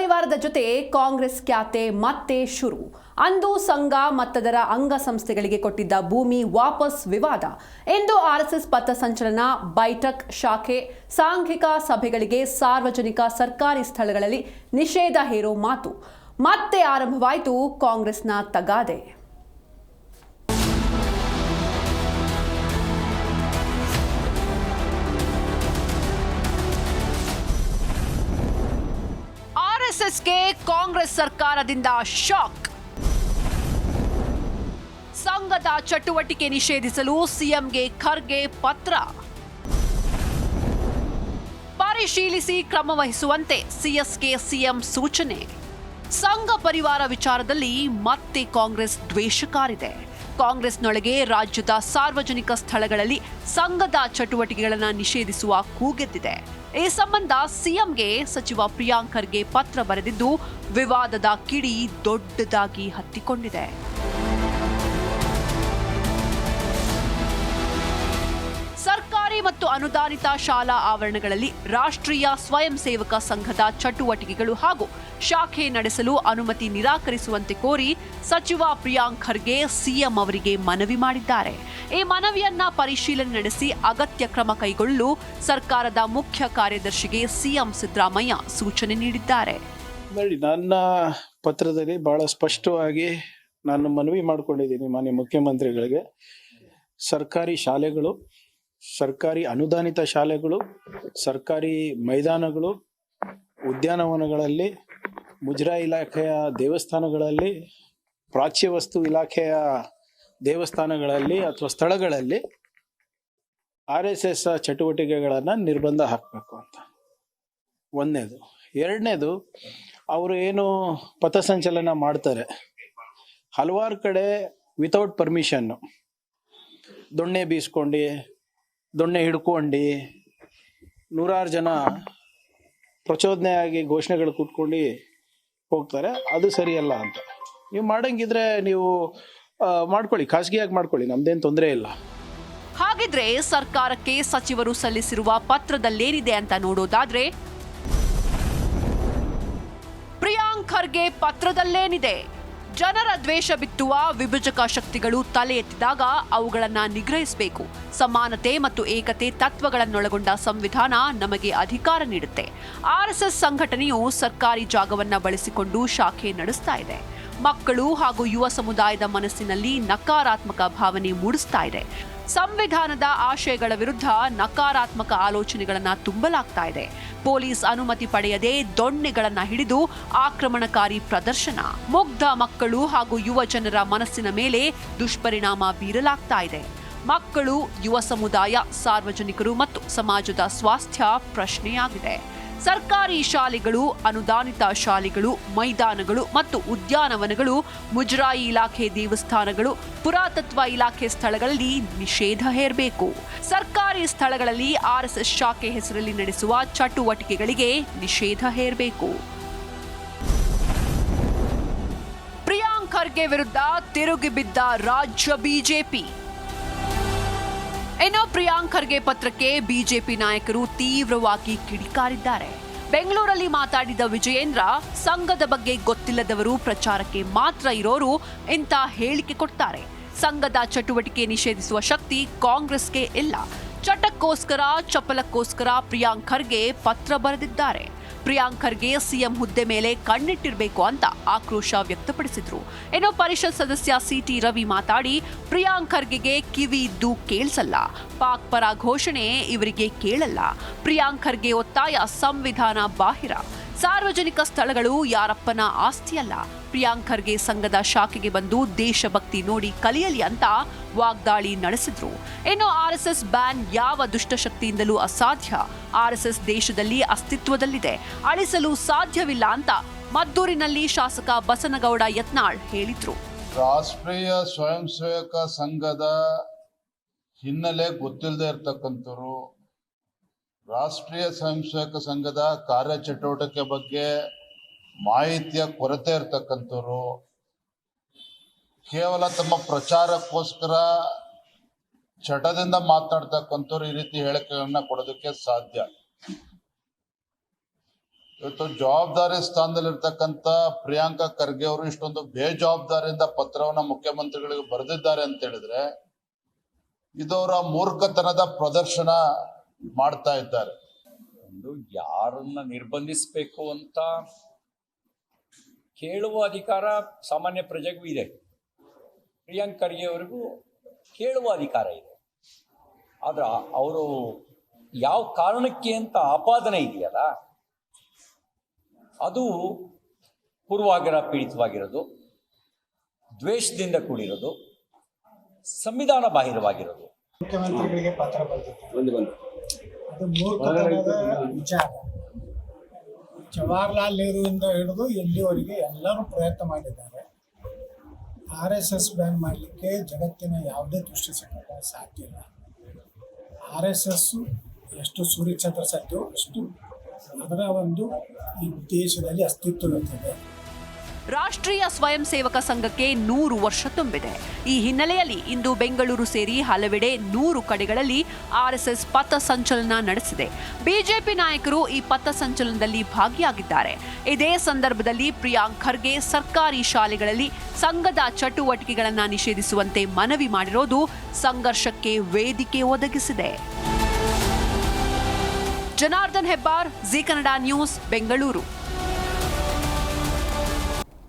ಪರಿವಾರದ ಜೊತೆ ಕಾಂಗ್ರೆಸ್ ಖ್ಯಾತೆ ಮತ್ತೆ ಶುರು. ಅಂದು ಸಂಘ ಮತ್ತದರ ಅಂಗಸಂಸ್ಥೆಗಳಿಗೆ ಕೊಟ್ಟಿದ್ದ ಭೂಮಿ ವಾಪಸ್ ವಿವಾದ. ಇಂದು ಆರ್ಎಸ್ಎಸ್ ಪಥಸಂಚಲನ, ಬೈಠಕ್, ಶಾಖೆ, ಸಾಂಘಿಕ ಸಭೆಗಳಿಗೆ ಸಾರ್ವಜನಿಕ ಸರ್ಕಾರಿ ಸ್ಥಳಗಳಲ್ಲಿ ನಿಷೇಧ ಹೇರೋ ಮಾತು. ಮತ್ತೆ ಆರಂಭವಾಯಿತು ಕಾಂಗ್ರೆಸ್ನ ತಗಾದೆ. ಆರ್ಎಸ್ಎಸ್ಗೆ ಕಾಂಗ್ರೆಸ್ ಸರ್ಕಾರದಿಂದ ಶಾಕ್. ಸಂಘದ ಚಟುವಟಿಕೆ ನಿಷೇಧಿಸಲು ಸಿಎಂಗೆ ಖರ್ಗೆ ಪತ್ರ. ಪರಿಶೀಲಿಸಿ ಕ್ರಮ ವಹಿಸುವಂತೆ ಸಿಎಸ್ಗೆ ಸಿಎಂ ಸೂಚನೆ. ಸಂಘ ಪರಿವಾರ ವಿಚಾರದಲ್ಲಿ ಮತ್ತೆ ಕಾಂಗ್ರೆಸ್ ದ್ವೇಷಕಾರಿದೆ. ಕಾಂಗ್ರೆಸ್ನೊಳಗೆ ರಾಜ್ಯದ ಸಾರ್ವಜನಿಕ ಸ್ಥಳಗಳಲ್ಲಿ ಸಂಘದ ಚಟುವಟಿಕೆಗಳನ್ನು ನಿಷೇಧಿಸುವ ಕೂಗೆದ್ದಿದೆ. ಈ ಸಂಬಂಧ ಸಿಎಂಗೆ ಸಚಿವ ಪ್ರಿಯಾಂಕ್ ಖರ್ಗೆ ಪತ್ರ ಬರೆದಿದ್ದು ವಿವಾದದ ಕಿಡಿ ದೊಡ್ಡದಾಗಿ ಹತ್ತಿಕೊಂಡಿದೆ. ಸರ್ಕಾರಿ ಮತ್ತು ಅನುದಾನಿತ ಶಾಲಾ ಆವರಣಗಳಲ್ಲಿ ರಾಷ್ಟ್ರೀಯ ಸ್ವಯಂ ಸೇವಕ ಸಂಘದ ಚಟುವಟಿಕೆಗಳು ಹಾಗೂ ಶಾಖೆ ನಡೆಸಲು ಅನುಮತಿ ನಿರಾಕರಿಸುವಂತೆ ಕೋರಿ ಸಚಿವ ಪ್ರಿಯಾಂಕ್ ಖರ್ಗೆ ಸಿಎಂ ಅವರಿಗೆ ಮನವಿ ಮಾಡಿದ್ದಾರೆ. ಈ ಮನವಿಯನ್ನ ಪರಿಶೀಲನೆ ನಡೆಸಿ ಅಗತ್ಯ ಕ್ರಮ ಕೈಗೊಳ್ಳಲು ಸರ್ಕಾರದ ಮುಖ್ಯ ಕಾರ್ಯದರ್ಶಿಗೆ ಸಿಎಂ ಸಿದ್ದರಾಮಯ್ಯ ಸೂಚನೆ ನೀಡಿದ್ದಾರೆ. ನೋಡಿ, ನನ್ನ ಪತ್ರದಲ್ಲಿ ಬಹಳ ಸ್ಪಷ್ಟವಾಗಿ ನಾನು ಮನವಿ ಮಾಡಿಕೊಂಡಿದ್ದೀನಿ ಮಾನ್ಯ ಮುಖ್ಯಮಂತ್ರಿಗಳಿಗೆ. ಸರ್ಕಾರಿ ಶಾಲೆಗಳು, ಸರ್ಕಾರಿ ಅನುದಾನಿತ ಶಾಲೆಗಳು, ಸರ್ಕಾರಿ ಮೈದಾನಗಳು, ಉದ್ಯಾನವನಗಳಲ್ಲಿ, ಮುಜರಾಯಿ ಇಲಾಖೆಯ ದೇವಸ್ಥಾನಗಳಲ್ಲಿ, ಪ್ರಾಚ್ಯ ವಸ್ತು ಇಲಾಖೆಯ ದೇವಸ್ಥಾನಗಳಲ್ಲಿ ಅಥವಾ ಸ್ಥಳಗಳಲ್ಲಿ RSS ಚಟುವಟಿಕೆಗಳನ್ನು ನಿರ್ಬಂಧ ಹಾಕಬೇಕು ಅಂತ ಒಂದನೇದು. ಎರಡನೇದು, ಅವರು ಏನು ಪಥಸಂಚಲನ ಮಾಡ್ತಾರೆ, ಹಲವಾರು ಕಡೆ ವಿತೌಟ್ ಪರ್ಮಿಷನ್ನು ದೊಣ್ಣೆ ಬೀಸ್ಕೊಂಡು, ದೊಣ್ಣೆ ಹಿಡ್ಕೊಂಡು, ನೂರಾರು ಜನ ಪ್ರಚೋದನೆಯಾಗಿ ಘೋಷಣೆಗಳು ಕೂತ್ಕೊಂಡು ಹೋಗ್ತಾರೆ. ಅದು ಸರಿಯಲ್ಲ ಅಂತ. ನೀವು ಮಾಡಂಗಿದ್ರೆ ನೀವು ಮಾಡ್ಕೊಳ್ಳಿ, ಖಾಸಗಿಯಾಗಿ ಮಾಡ್ಕೊಳ್ಳಿ, ನಮ್ದೇನು ತೊಂದರೆ ಇಲ್ಲ. ಹಾಗಿದ್ರೆ ಸರ್ಕಾರಕ್ಕೆ ಸಚಿವರು ಸಲ್ಲಿಸಿರುವ ಪತ್ರದಲ್ಲೇನಿದೆ ಅಂತ ನೋಡೋದಾದ್ರೆ, ಪ್ರಿಯಾಂಕ್ ಖರ್ಗೆ ಪತ್ರದಲ್ಲೇನಿದೆ? ಜನರ ದ್ವೇಷ ಬಿತ್ತುವ ವಿಭಜಕ ಶಕ್ತಿಗಳು ತಲೆ ಎತ್ತಿದಾಗ ಅವುಗಳನ್ನು ನಿಗ್ರಹಿಸಬೇಕು. ಸಮಾನತೆ ಮತ್ತು ಏಕತೆ ತತ್ವಗಳನ್ನೊಳಗೊಂಡ ಸಂವಿಧಾನ ನಮಗೆ ಅಧಿಕಾರ ನೀಡುತ್ತೆ. ಆರ್ಎಸ್ಎಸ್ ಸಂಘಟನೆಯು ಸರ್ಕಾರಿ ಜಾಗವನ್ನ ಬಳಸಿಕೊಂಡು ಶಾಖೆ ನಡೆಸ್ತಾ ಇದೆ. ಮಕ್ಕಳು ಹಾಗೂ ಯುವ ಸಮುದಾಯದ ಮನಸ್ಸಿನಲ್ಲಿ ನಕಾರಾತ್ಮಕ ಭಾವನೆ ಮೂಡಿಸ್ತಾ ಇದೆ. ಸಂವಿಧಾನದ ಆಶಯಗಳ ವಿರುದ್ಧ ನಕಾರಾತ್ಮಕ ಆಲೋಚನೆಗಳನ್ನ ತುಂಬಲಾಗ್ತಾ ಇದೆ. ಪೊಲೀಸ್ ಅನುಮತಿ ಪಡೆಯದೆ ದೊಣ್ಣೆಗಳನ್ನ ಹಿಡಿದು ಆಕ್ರಮಣಕಾರಿ ಪ್ರದರ್ಶನ, ಮುಗ್ಧ ಮಕ್ಕಳು ಹಾಗೂ ಯುವ ಜನರ ಮನಸ್ಸಿನ ಮೇಲೆ ದುಷ್ಪರಿಣಾಮ ಬೀರಲಾಗ್ತಾ ಇದೆ. ಮಕ್ಕಳು, ಯುವ ಸಮುದಾಯ, ಸಾರ್ವಜನಿಕರು ಮತ್ತು ಸಮಾಜದ ಸ್ವಾಸ್ಥ್ಯ ಪ್ರಶ್ನೆಯಾಗಿದೆ. ಸರ್ಕಾರಿ ಶಾಲೆಗಳು, ಅನುದಾನಿತ ಶಾಲೆಗಳು, ಮೈದಾನಗಳು ಮತ್ತು ಉದ್ಯಾನವನಗಳು, ಮುಜರಾಯಿ ಇಲಾಖೆ ದೇವಸ್ಥಾನಗಳು, ಪುರಾತತ್ವ ಇಲಾಖೆ ಸ್ಥಳಗಳಲ್ಲಿ ನಿಷೇಧ ಹೇರಬೇಕು. ಸರ್ಕಾರಿ ಸ್ಥಳಗಳಲ್ಲಿ RSS ಶಾಖೆ ಹೆಸರಲ್ಲಿ ನಡೆಸುವ ಚಟುವಟಿಕೆಗಳಿಗೆ ನಿಷೇಧ ಹೇರಬೇಕು. ಪ್ರಿಯಾಂಕ್ ಖರ್ಗೆ ವಿರುದ್ಧ ತಿರುಗಿ ಬಿದ್ದ ರಾಜ್ಯ ಬಿಜೆಪಿ. ಇನ್ನು ಪ್ರಿಯಾಂಕ್ ಖರ್ಗೆ ಪತ್ರಕ್ಕೆ ಬಿಜೆಪಿ ನಾಯಕರು ತೀವ್ರವಾಗಿ ಕಿಡಿಕಾರಿದ್ದಾರೆ. ಬೆಂಗಳೂರಲ್ಲಿ ಮಾತಾಡಿದ ವಿಜಯೇಂದ್ರ, ಸಂಘದ ಬಗ್ಗೆ ಗೊತ್ತಿಲ್ಲದವರು ಪ್ರಚಾರಕ್ಕೆ ಮಾತ್ರ ಇರೋರು ಇಂಥ ಹೇಳಿಕೆ ಕೊಡ್ತಾರೆ. ಸಂಘದ ಚಟುವಟಿಕೆ ನಿಷೇಧಿಸುವ ಶಕ್ತಿ ಕಾಂಗ್ರೆಸ್ಗೆ ಇಲ್ಲ. ಚಟಕ್ಕೋಸ್ಕರ, ಚಪಲಕ್ಕೋಸ್ಕರ ಪ್ರಿಯಾಂಕ್ ಖರ್ಗೆ ಪತ್ರ ಬರೆದಿದ್ದಾರೆ. ಪ್ರಿಯಾಂಕ್ ಖರ್ಗೆ ಸಿಎಂ ಹುದ್ದೆ ಮೇಲೆ ಕಣ್ಣಿಟ್ಟಿರಬೇಕು ಅಂತ ಆಕ್ರೋಶ ವ್ಯಕ್ತಪಡಿಸಿದ್ರು. ಇನ್ನು ಪರಿಷತ್ ಸದಸ್ಯ CT ರವಿ ಮಾತಾಡಿ, ಪ್ರಿಯಾಂಕ್ ಖರ್ಗೆಗೆ ಕಿವಿ ಇದ್ದು ಕೇಳಿಸಲ್ಲ, ಪಾಕ್ ಪರ ಘೋಷಣೆ ಇವರಿಗೆ ಕೇಳಲ್ಲ. ಪ್ರಿಯಾಂಕ್ ಖರ್ಗೆ ಒತ್ತಾಯ ಸಂವಿಧಾನ ಬಾಹಿರ. ಸಾರ್ವಜನಿಕ ಸ್ಥಳಗಳು ಯಾರಪ್ಪನ ಆಸ್ತಿಯಲ್ಲ. ಪ್ರಿಯಾಂಕ್ ಖರ್ಗೆ ಸಂಘದ ಶಾಖೆಗೆ ಬಂದು ದೇಶಭಕ್ತಿ ನೋಡಿ ಕಲಿಯಲಿ ಅಂತ ವಾಗ್ದಾಳಿ ನಡೆಸಿದ್ರು. ಇನ್ನು RSS ಬ್ಯಾನ್ ಯಾವ ದುಷ್ಟಶಕ್ತಿಯಿಂದಲೂ ಅಸಾಧ್ಯ. RSS ದೇಶದಲ್ಲಿ ಅಸ್ತಿತ್ವದಲ್ಲಿದೆ, ಅಳಿಸಲು ಸಾಧ್ಯವಿಲ್ಲ ಅಂತ ಮದ್ದೂರಿನಲ್ಲಿ ಶಾಸಕ ಬಸನಗೌಡ ಯತ್ನಾಳ್ ಹೇಳಿದ್ರು. ರಾಷ್ಟ್ರೀಯ ಸ್ವಯಂ ಸೇವಕ ಸಂಘದ ಹಿನ್ನೆಲೆ ಗೊತ್ತಿಲ್ಲದೆ ಇರ್ತಕ್ಕಂಥವ್ರು, ರಾಷ್ಟ್ರೀಯ ಸ್ವಯಂ ಸೇವಕ ಸಂಘದ ಕಾರ್ಯಚಟುವಟಿಕೆ ಬಗ್ಗೆ ಮಾಹಿತಿಯ ಕೊರತೆ ಇರ್ತಕ್ಕಂಥವ್ರು, ಕೇವಲ ತಮ್ಮ ಪ್ರಚಾರಕ್ಕೋಸ್ಕರ ಚಟದಿಂದ ಮಾತನಾಡ್ತಕ್ಕಂಥವ್ರು ಈ ರೀತಿ ಹೇಳಿಕೆಗಳನ್ನ ಕೊಡೋದಕ್ಕೆ ಸಾಧ್ಯ. ಇವತ್ತು ಜವಾಬ್ದಾರಿ ಸ್ಥಾನದಲ್ಲಿರ್ತಕ್ಕಂಥ ಪ್ರಿಯಾಂಕಾ ಖರ್ಗೆ ಅವರು ಇಷ್ಟೊಂದು ಬೇಜವಾಬ್ದಾರಿಯಿಂದ ಪತ್ರವನ್ನ ಮುಖ್ಯಮಂತ್ರಿಗಳಿಗೆ ಬರೆದಿದ್ದಾರೆ ಅಂತ ಹೇಳಿದ್ರೆ ಇದವರ ಮೂರ್ಖತನದ ಪ್ರದರ್ಶನ ಮಾಡ್ತಾ ಇದ್ದಾರೆ. ಒಂದು ಯಾರನ್ನ ನಿರ್ಬಂಧಿಸಬೇಕು ಅಂತ ಕೇಳುವ ಅಧಿಕಾರ ಸಾಮಾನ್ಯ ಪ್ರಜೆಗೂ ಇದೆ, ಪ್ರಿಯಾಂಕ್ ಖರ್ಗೆ ಅವರಿಗೂ ಕೇಳುವ ಅಧಿಕಾರ ಇದೆ. ಆದ್ರೆ ಅವರು ಯಾವ ಕಾರಣಕ್ಕೆ ಅಂತ ಆಪಾದನೆ ಇದೆಯಲ್ಲ, ಅದು ಪೂರ್ವಾಗ್ರಹ ಪೀಡಿತವಾಗಿರೋದು, ದ್ವೇಷದಿಂದ ಕೂಡಿರೋದು, ಸಂವಿಧಾನ ಬಾಹಿರವಾಗಿರೋದು. ಮುಖ್ಯಮಂತ್ರಿಗಳಿಗೆ ಪತ್ರ ಬಂದಿದೆ. ಅದು ಮೂರ್ಖತನದ ವಿಚಾರ. ಜವಾಹರ್ಲಾಲ್ ನೆಹರುವಿಂದ ಹಿಡಿದು ಎಲ್ಲಿವರೆಗೆ ಎಲ್ಲರೂ ಪ್ರಯತ್ನ ಮಾಡಿದ್ದಾರೆ. RSS ಬ್ಯಾನ್ ಮಾಡಲಿಕ್ಕೆ ಜಗತ್ತಿನ ಯಾವುದೇ ದುಷ್ಟಶಕ್ತಿಗಳ ಸಾಧ್ಯ ಇಲ್ಲ. RSS ಎಷ್ಟು ಸೂರ್ಯಚಂದ್ರ ಸತ್ಯವೋ ಅಷ್ಟು ಅದರ ಒಂದು ಈ ದೇಶದಲ್ಲಿ ಅಸ್ತಿತ್ವವಿರುತ್ತದೆ. ರಾಷ್ಟ್ರೀಯ ಸ್ವಯಂ ಸೇವಕ ಸಂಘಕ್ಕೆ 100 ವರ್ಷ ತುಂಬಿದೆ. ಈ ಹಿನ್ನೆಲೆಯಲ್ಲಿ ಇಂದು ಬೆಂಗಳೂರು ಸೇರಿ ಹಲವೆಡೆ 100 ಕಡೆಗಳಲ್ಲಿ RSS ಪಥ ಸಂಚಲನ ನಡೆಸಿದೆ. ಬಿಜೆಪಿ ನಾಯಕರು ಈ ಪಥ ಸಂಚಲನದಲ್ಲಿ ಭಾಗಿಯಾಗಿದ್ದಾರೆ. ಇದೇ ಸಂದರ್ಭದಲ್ಲಿ ಪ್ರಿಯಾಂಕ್ ಖರ್ಗೆ ಸರ್ಕಾರಿ ಶಾಲೆಗಳಲ್ಲಿ ಸಂಘದ ಚಟುವಟಿಕೆಗಳನ್ನು ನಿಷೇಧಿಸುವಂತೆ ಮನವಿ ಮಾಡಿರೋದು ಸಂಘರ್ಷಕ್ಕೆ ವೇದಿಕೆ ಒದಗಿಸಿದೆ. Janardhan Hebbar, G Kannada news, Bengaluru.